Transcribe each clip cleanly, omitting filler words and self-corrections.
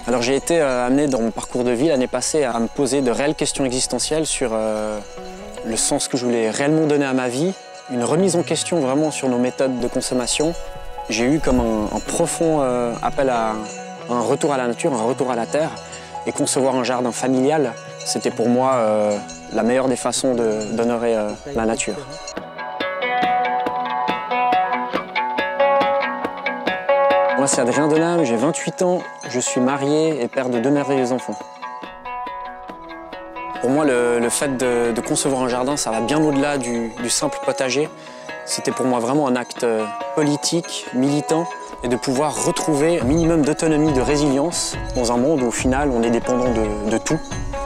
Alors j'ai été amené dans mon parcours de vie l'année passée à me poser de réelles questions existentielles sur le sens que je voulais réellement donner à ma vie, une remise en question vraiment sur nos méthodes de consommation. J'ai eu comme un profond appel à un retour à la nature, un retour à la terre, et concevoir un jardin familial, c'était pour moi la meilleure des façons d'honorer la nature. Moi, c'est Adrien Delame, j'ai 28 ans, je suis marié et père de 2 merveilleux enfants. Pour moi, le fait de concevoir un jardin, ça va bien au-delà du simple potager. C'était pour moi vraiment un acte politique, militant, et de pouvoir retrouver un minimum d'autonomie, de résilience dans un monde où au final, on est dépendant de tout.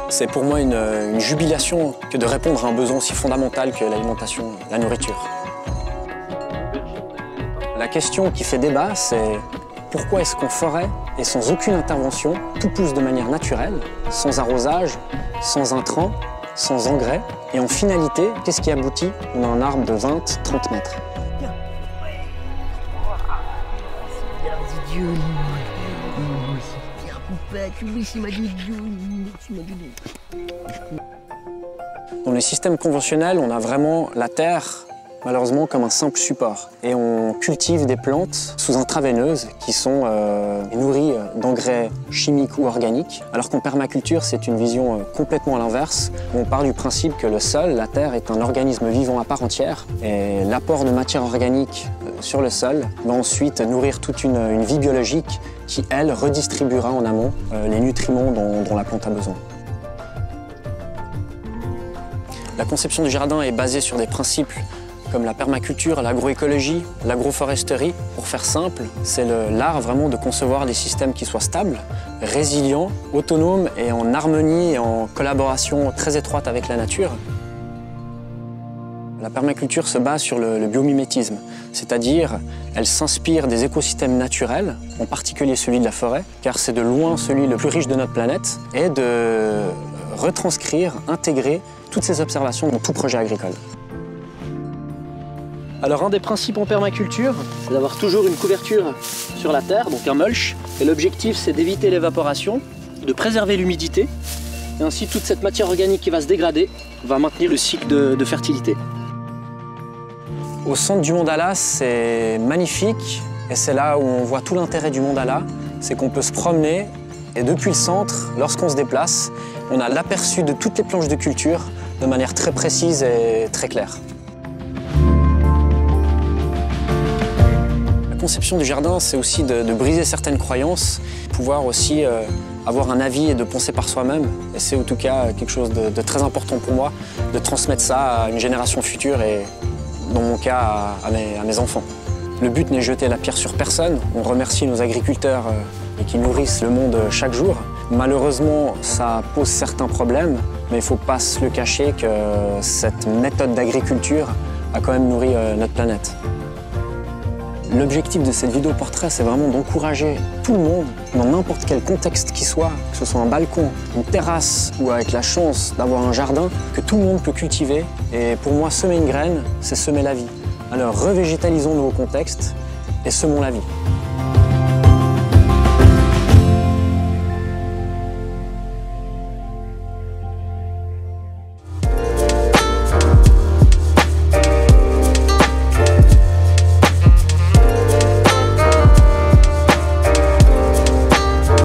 C'est pour moi une jubilation que de répondre à un besoin aussi fondamental que l'alimentation, la nourriture. La question qui fait débat, c'est pourquoi est-ce qu'en forêt, et sans aucune intervention, tout pousse de manière naturelle, sans arrosage, sans intrants, sans engrais, et en finalité, qu'est-ce qui aboutit? On a un arbre de 20-30 mètres. Dans le système conventionnel, on a vraiment la terre, malheureusement, comme un simple support. Et on cultive des plantes sous intraveineuse qui sont nourries d'engrais chimiques ou organiques. Alors qu'en permaculture, c'est une vision complètement à l'inverse. On part du principe que le sol, la terre, est un organisme vivant à part entière. Et l'apport de matière organique sur le sol va ensuite nourrir toute une vie biologique qui, elle, redistribuera en amont les nutriments dont la plante a besoin. La conception du jardin est basée sur des principes comme la permaculture, l'agroécologie, l'agroforesterie. Pour faire simple, c'est l'art vraiment de concevoir des systèmes qui soient stables, résilients, autonomes et en harmonie et en collaboration très étroite avec la nature. La permaculture se base sur le biomimétisme, c'est-à-dire elle s'inspire des écosystèmes naturels, en particulier celui de la forêt, car c'est de loin celui le plus riche de notre planète, et de retranscrire, intégrer toutes ces observations dans tout projet agricole. Alors un des principes en permaculture, c'est d'avoir toujours une couverture sur la terre, donc un mulch. Et l'objectif, c'est d'éviter l'évaporation, de préserver l'humidité. Et ainsi, toute cette matière organique qui va se dégrader va maintenir le cycle de fertilité. Au centre du mandala, c'est magnifique. Et c'est là où on voit tout l'intérêt du mandala. C'est qu'on peut se promener. Et depuis le centre, lorsqu'on se déplace, on a l'aperçu de toutes les planches de culture de manière très précise et très claire. La conception du jardin, c'est aussi de briser certaines croyances, pouvoir aussi avoir un avis et de penser par soi-même. Et c'est en tout cas quelque chose de très important pour moi, de transmettre ça à une génération future et, dans mon cas, à mes enfants. Le but n'est de jeter la pierre sur personne. On remercie nos agriculteurs qui nourrissent le monde chaque jour. Malheureusement, ça pose certains problèmes, mais il ne faut pas se le cacher que cette méthode d'agriculture a quand même nourri notre planète. L'objectif de cette vidéo portrait, c'est vraiment d'encourager tout le monde, dans n'importe quel contexte qu'il soit, que ce soit un balcon, une terrasse ou avec la chance d'avoir un jardin, que tout le monde peut cultiver. Et pour moi, semer une graine, c'est semer la vie. Alors revégétalisons nos contextes et semons la vie.